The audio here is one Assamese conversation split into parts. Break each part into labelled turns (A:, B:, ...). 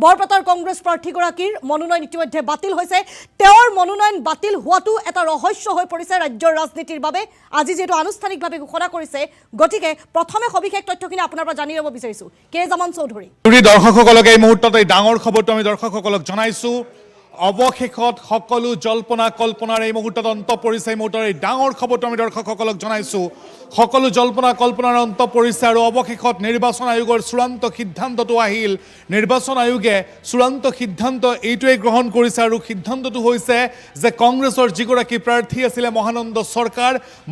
A: বৰপেটাৰ কংগ্ৰেছ প্ৰাৰ্থীগৰাকীৰ মনোনয়ন ইতিমধ্যে বাতিল হৈছে। তেওঁৰ মনোনয়ন বাতিল হোৱাটো এটা ৰহস্য হৈ পৰিছে ৰাজ্যৰ ৰাজনীতিৰ বাবে। আজি যেটো আনুষ্ঠানিকভাৱে ঘোষণা কৰিছে, গতিকে প্ৰথমে সবিশেষ তথ্যখিনি আপোনাৰ পৰা জানি ল'ব বিচাৰিছো। কে জামান চৌধুৰী।
B: দৰ্শকসকলক এই মুহূৰ্তত এই ডাঙৰ খবৰটো আমি দৰ্শকসকলক জনাইছো। অৱশেষত সকলো জল্পনা কল্পনাৰ এই মুহূৰ্তত অন্ত পৰিছে। এই মুহূৰ্তৰ এই ডাঙৰ খবৰটো আমি দৰ্শকসকলক জনাইছো। সকলো জল্পনা কল্পনাৰ অন্ত পৰিছে আৰু অৱশেষত নিৰ্বাচন আয়োগৰ চূড়ান্ত সিদ্ধান্তটো আহিল। নিৰ্বাচন আয়োগে চূড়ান্ত সিদ্ধান্ত এইটোৱে গ্ৰহণ কৰিছে আৰু সিদ্ধান্তটো হৈছে যে কংগ্ৰেছৰ যিগৰাকী প্ৰাৰ্থী আছিলে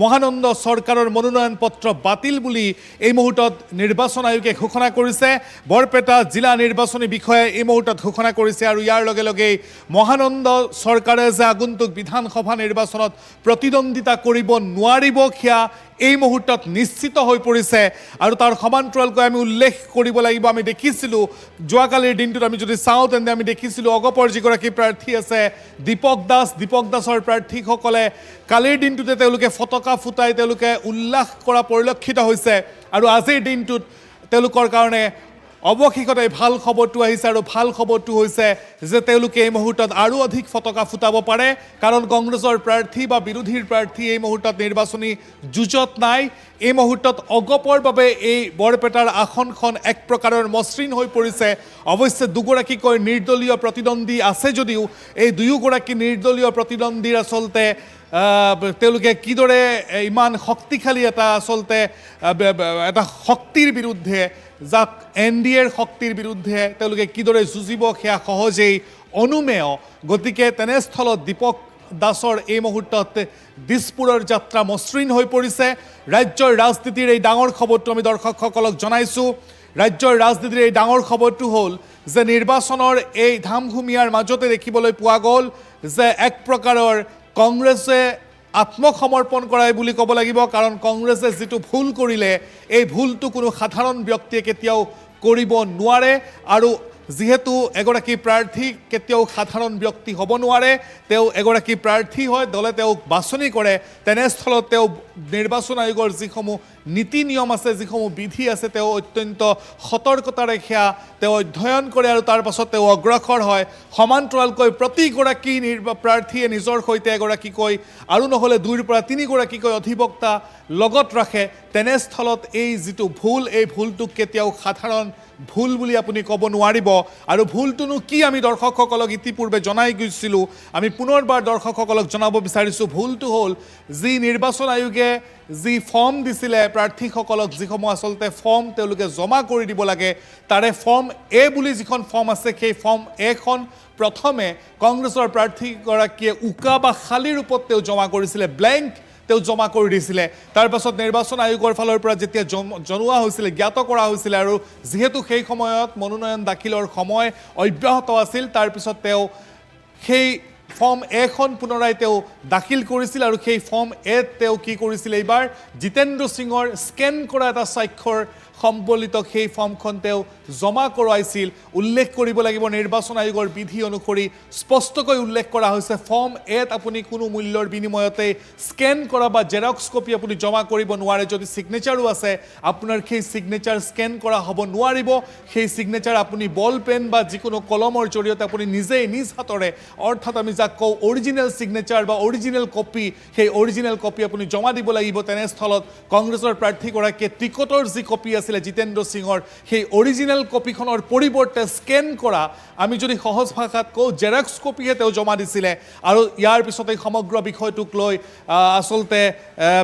B: মহানন্দ চৰকাৰৰ মনোনয়ন পত্ৰ বাতিল বুলি এই মুহূৰ্তত নিৰ্বাচন আয়োগে ঘোষণা কৰিছে। বৰপেটা জিলা নিৰ্বাচনী বিষয়াই এই মুহূৰ্তত ঘোষণা কৰিছে আৰু ইয়াৰ লগে লগে মহানন্দ চৰকাৰে যে আগন্তুক বিধানসভা নিৰ্বাচনত প্ৰতিদ্বন্দ্বিতা কৰিব নোৱাৰিব সেয়া এই মুহূৰ্তত নিশ্চিত হৈ পৰিছে। আৰু তাৰ সমান্তৰালকৈ আমি উল্লেখ কৰিব লাগিব, আমি দেখিছিলোঁ যোৱাকালিৰ দিনটোত আমি যদি চাওঁ তেন্তে আমি দেখিছিলোঁ অগপৰ যিগৰাকী প্ৰাৰ্থী আছে দীপক দাসৰ প্ৰাৰ্থীসকলে কালিৰ দিনটোতে তেওঁলোকে ফটকা ফুটাই তেওঁলোকে উল্লাস কৰা পৰিলক্ষিত হৈছে। আৰু আজিৰ দিনটোত তেওঁলোকৰ কাৰণে অৱশেষত এই ভাল খবৰটো আহিছে আৰু ভাল খবৰটো হৈছে যে তেওঁলোকে এই মুহূৰ্তত আৰু অধিক ফটকা ফুটাব পাৰে, কাৰণ কংগ্ৰেছৰ প্ৰাৰ্থী বা বিৰোধীৰ প্ৰাৰ্থী এই মুহূৰ্তত নিৰ্বাচনী যুঁজত নাই। এই মুহূৰ্তত অগপৰ বাবে এই বৰপেটাৰ আসনখন এক প্ৰকাৰৰ মসৃণ হৈ পৰিছে। অৱশ্যে দুগৰাকীকৈ নিৰ্দলীয় প্ৰতিদ্বন্দ্বী আছে যদিও এই দুয়োগৰাকী নিৰ্দলীয় প্ৰতিদ্বন্দ্বীৰ আচলতে তেওঁলোকে কিদৰে ইমান শক্তিশালী এটা আচলতে এটা শক্তিৰ বিৰুদ্ধে, যাক NDAৰ শক্তিৰ বিৰুদ্ধে তেওঁলোকে কিদৰে যুঁজিব সেয়া সহজেই অনুমেয়। গতিকে তেনেস্থলত দীপক দাসৰ এই মুহূৰ্তত দিছপুৰৰ যাত্ৰা মসৃণ হৈ পৰিছে। ৰাজ্যৰ ৰাজনীতিৰ এই ডাঙৰ খবৰটো আমি দৰ্শকসকলক জনাইছোঁ। ৰাজ্যৰ ৰাজনীতিৰ এই ডাঙৰ খবৰটো হ'ল যে নিৰ্বাচনৰ এই ধামধুমীয়াৰ মাজতে দেখিবলৈ পোৱা গ'ল যে এক প্ৰকাৰৰ কংগ্ৰেছে আত্মসমৰ্পণ কৰাই বুলি ক'ব লাগিব, কাৰণ কংগ্ৰেছে যিটো ভুল কৰিলে এই ভুলটো কোনো সাধাৰণ ব্যক্তিয়ে কেতিয়াও কৰিব নোৱাৰে। আৰু যিহেতু এগৰাকী প্ৰাৰ্থী কেতিয়াও সাধাৰণ ব্যক্তি হ'ব নোৱাৰে, তেওঁ এগৰাকী প্ৰাৰ্থী হয়, দলে তেওঁক বাছনি কৰে, তেনেস্থলত তেওঁ নিৰ্বাচন আয়োগৰ যিসমূহ নীতি নিয়ম আছে, যিসমূহ বিধি আছে, তেওঁ অত্যন্ত সতৰ্কতাৰে সেয়া তেওঁ অধ্যয়ন কৰে আৰু তাৰ পাছত তেওঁ অগ্ৰসৰ হয়। সমান্তৰালকৈ প্ৰতিগৰাকী প্ৰাৰ্থীয়ে নিজৰ সৈতে এগৰাকীকৈ আৰু নহ'লে 2ৰ পৰা 3গৰাকীকৈ অধিবক্তা লগত ৰাখে। তেনেস্থলত এই যিটো ভুল, এই ভুলটোক কেতিয়াও সাধাৰণ ভুল বুলি আপুনি ক'ব নোৱাৰিব। আৰু ভুলটোনো কি আমি দৰ্শকসকলক ইতিপূৰ্বে জনাই গৈছিলোঁ, আমি পুনৰবাৰ দৰ্শকসকলক জনাব বিচাৰিছোঁ। ভুলটো হ'ল যি নিৰ্বাচন আয়োগে যি ফৰ্ম দিছিলে প্ৰাৰ্থীসকলক, যিসমূহ আচলতে ফৰ্ম তেওঁলোকে জমা কৰি দিব লাগে, তাৰে ফৰ্ম A বুলি যিখন ফৰ্ম আছে সেই ফৰ্ম Aখন প্ৰথমে কংগ্ৰেছৰ প্ৰাৰ্থীগৰাকীয়ে উকা বা খালী ৰূপত তেওঁ জমা কৰিছিলে, ব্লেংক তেওঁ জমা কৰি দিছিলে। তাৰ পাছত নিৰ্বাচন আয়োগৰ ফালৰ পৰা যেতিয়া জনোৱা হৈছিলে, জ্ঞাত কৰা হৈছিলে, আৰু যিহেতু সেই সময়ত মনোনয়ন দাখিলৰ সময় অব্যাহত আছিল, তাৰপিছত তেওঁ সেই ফৰ্ম Aখন পুনৰাই তেওঁ দাখিল কৰিছিল। আৰু সেই ফৰ্ম Aত তেওঁ কি কৰিছিলে, এইবাৰ জিতেন্দ্ৰ সিঙৰ স্কেন কৰা এটা স্বাক্ষৰ সম্বলিত সেই ফৰ্মখন তেওঁ জমা কৰোৱাইছিল। উল্লেখ কৰিব লাগিব নিৰ্বাচন আয়োগৰ বিধি অনুসৰি স্পষ্টকৈ উল্লেখ কৰা হৈছে, ফৰ্ম Aত আপুনি কোনো মূল্যৰ বিনিময়তে স্কেন কৰা বা জেৰক্স কপি আপুনি জমা কৰিব নোৱাৰে। যদি ছিগনেচাৰো আছে, আপোনাৰ সেই ছিগনেচাৰ স্কেন কৰা হ'ব নোৱাৰিব। সেই ছিগনেচাৰ আপুনি বল পেন বা যিকোনো কলমৰ জৰিয়তে আপুনি নিজেই নিজ হাতৰে, অৰ্থাৎ আমি যাক কওঁ অৰিজিনেল ছিগনেচাৰ বা অৰিজিনেল কপি, সেই অৰিজিনেল কপি আপুনি জমা দিব লাগিব। তেনেস্থলত কংগ্ৰেছৰ প্ৰাৰ্থীগৰাকীয়ে টিকটৰ যি কপি আছিলে জিতেন্দ্ৰ সিঙৰ, সেই অৰিজিনেল কপিখনৰ পৰিৱৰ্তে স্কেন কৰা, আমি যদি সহজ ভাষাত কওঁ জেৰক্স কপিহে তেওঁ জমা দিছিলে। আৰু ইয়াৰ পিছতে সমগ্ৰ বিষয়টোক লৈ আচলতে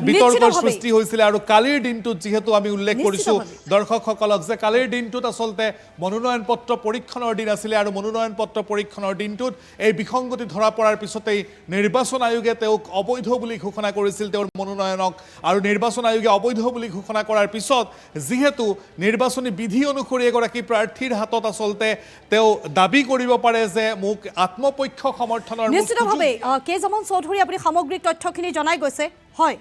B: বিতৰ্কৰ সৃষ্টি হৈছিলে। আৰু কালিৰ দিনটোত যিহেতু আমি উল্লেখ কৰিছোঁ দৰ্শকসকলক যে কালিৰ দিনটোত আচলতে মনোনয়ন পত্ৰ পৰীক্ষণৰ দিন আছিলে, আৰু মনোনয়ন পত্ৰ পৰীক্ষণৰ দিনটোত এই বিসংগতি ধৰা পৰাৰ পিছতেই নিৰ্বাচন আয়োগে তেওঁক অবৈধ বুলি ঘোষণা কৰিছিল তেওঁৰ মনোনয়নক। আৰু নিৰ্বাচন আয়োগে অবৈধ বুলি ঘোষণা কৰাৰ পিছত যিহেতু নিৰ্বাচনী বিধি অনুসৰি এগৰাকী প্ৰাৰ্থীৰ হাতত আচলতে তেওঁ দাবী কৰিব পাৰে যে মোক আত্মপক্ষ সমৰ্থনৰ
A: নিশ্চিতভাৱে কে জামান চৌধুৰী আপুনি সামগ্ৰিক তথ্যখিনি জনাই গৈছে। হয়,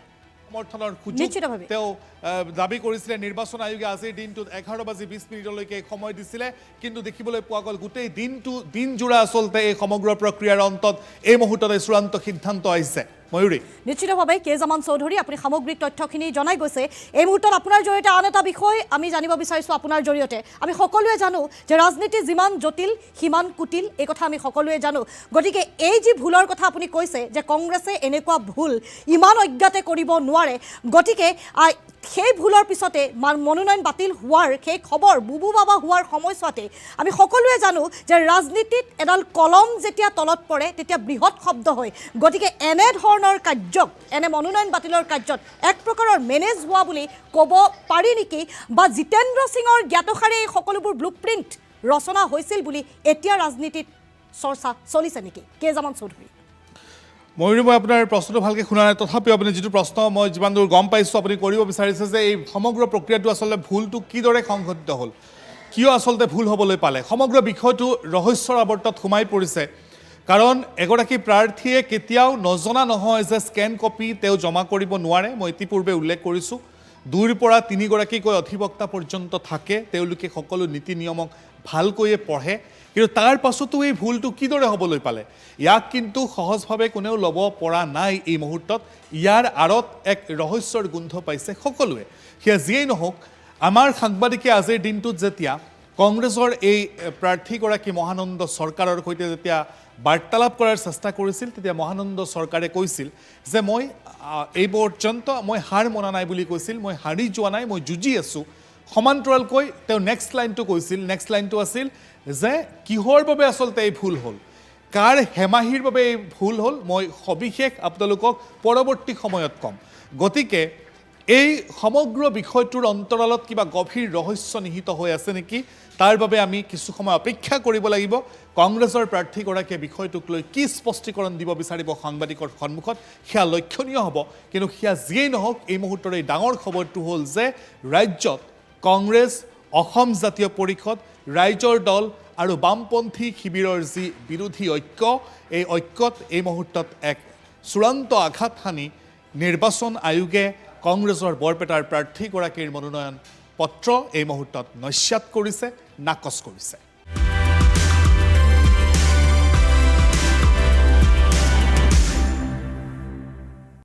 B: সমৰ্থনৰ সুযোগ তেওঁ দাবী কৰিছিলে নিৰ্বাচন আয়োগে আজিৰ দিনটোত 11:20 সময় দিছিলে কিন্তু দেখিবলৈ পোৱা গ'ল গোটেই দিনজোৰা আচলতে এই সমগ্ৰ প্ৰক্ৰিয়াৰ অন্তত এই মুহূৰ্ততে চূড়ান্ত সিদ্ধান্ত আহিছে ময়ূৰী
A: নিশ্চিতভাৱে কেজামান চৌধুৰী আপুনি সামগ্ৰিক তথ্যখিনি জনাই গৈছে এই মুহূৰ্তত আপোনাৰ জৰিয়তে আন এটা বিষয় আমি জানিব বিচাৰিছোঁ আপোনাৰ জৰিয়তে আমি সকলোৱে জানো যে ৰাজনীতি যিমান জটিল সিমান কুটিল এই কথা আমি সকলোৱে জানো গতিকে এই যি ভুলৰ কথা আপুনি কৈছে যে কংগ্ৰেছে এনেকুৱা ভুল ইমান অজ্ঞাতে কৰিব নোৱাৰে গতিকে সেই ভুলৰ পিছতে মনোনয়ন বাতিল হোৱাৰ সেই খবৰ বুবু বাবা হোৱাৰ সময়ছোৱাতে আমি সকলোৱে জানো যে ৰাজনীতিত এডাল কলম যেতিয়া তলত পৰে তেতিয়া বৃহৎ শব্দ হয় গতিকে এনেধৰণৰ কাৰ্যক এনে মনোনয়ন বাতিলৰ কাৰ্যত এক প্ৰকাৰৰ মেনেজ হোৱা বুলি ক'ব পাৰি নেকি বা জিতেন্দ্ৰ সিঙৰ জ্ঞাতসাৰে এই সকলোবোৰ ব্লুপ্ৰিণ্ট ৰচনা হৈছিল বুলি এতিয়া ৰাজনীতিত চৰ্চা চলিছে নেকি কেজামান চৌধুৰী
B: ময়ূৰী মই আপোনাৰ প্ৰশ্নটো ভালকৈ শুনা নাই তথাপিও আপুনি যিটো প্ৰশ্ন মই যিমান দূৰ গম পাইছোঁ আপুনি কৰিব বিচাৰিছে যে এই সমগ্ৰ প্ৰক্ৰিয়াটো আচলতে ভুলটো কিদৰে সংঘটিত হ'ল কিয় আচলতে ভুল হ'বলৈ পালে সমগ্ৰ বিষয়টো ৰহস্যৰ আৱৰ্তত সোমাই পৰিছে কাৰণ এগৰাকী প্ৰাৰ্থীয়ে কেতিয়াও নজনা নহয় যে স্কেন কপি তেওঁ জমা কৰিব নোৱাৰে মই ইতিপূৰ্বে উল্লেখ কৰিছোঁ 2ৰ পৰা 3গৰাকীকৈ অধিবক্তা পৰ্যন্ত থাকে তেওঁলোকে সকলো নীতি নিয়মক ভালকৈয়ে পঢ়ে কিন্তু তাৰ পাছতো এই ভুলটো কিদৰে হ'বলৈ পালে ইয়াক কিন্তু সহজভাৱে কোনেও ল'ব পৰা নাই এই মুহূৰ্তত ইয়াৰ আঁৰত এক ৰহস্যৰ গোন্ধ পাইছে সকলোৱে সেয়া যিয়েই নহওক আমাৰ সাংবাদিকে আজিৰ দিনটোত যেতিয়া কংগ্ৰেছৰ এই প্ৰাৰ্থীগৰাকী মহানন্দ চৰকাৰৰ সৈতে যেতিয়া বাৰ্তালাপ কৰাৰ চেষ্টা কৰিছিল তেতিয়া মহানন্দ চৰকাৰে কৈছিল যে মই এই পৰ্যন্ত মই হাৰ মনা নাই বুলি কৈছিল মই হাৰি যোৱা নাই মই যুঁজি আছোঁ সমান্তৰালকৈ তেওঁ নেক্সট লাইনটো কৈছিল নেক্সট লাইনটো আছিল যে কিহৰ বাবে আচলতে এই ভুল হ'ল কাৰ হেমাহিৰ বাবে এই ভুল হ'ল মই সবিশেষ আপোনালোকক পৰৱৰ্তী সময়ত ক'ম গতিকে এই সমগ্ৰ বিষয়টোৰ অন্তৰালত কিবা গভীৰ ৰহস্য নিহিত হৈ আছে নেকি তাৰ বাবে আমি কিছু সময় অপেক্ষা কৰিব লাগিব কংগ্ৰেছৰ প্ৰাৰ্থীগৰাকীয়ে বিষয়টোক লৈ কি স্পষ্টীকৰণ দিব বিচাৰিব সাংবাদিকৰ সন্মুখত সেয়া লক্ষণীয় হ'ব কিন্তু সেয়া যিয়েই নহওক এই মুহূৰ্তৰ এই ডাঙৰ খবৰটো হ'ল যে ৰাজ্যত কংগ্ৰেছ অসম জাতীয় পৰিষদ ৰাইজৰ দল আৰু বামপন্থী শিবিৰৰ যি বিৰোধী ঐক্য এই ঐক্যত এই মুহূৰ্তত এক চূড়ান্ত আঘাত হানি নিৰ্বাচন আয়োগে কংগ্ৰেছৰ বৰপেটাৰ প্ৰাৰ্থীগৰাকীৰ মনোনয়ন পত্ৰ এই মুহূৰ্তত নস্যাৎ কৰিছে নাকচ কৰিছে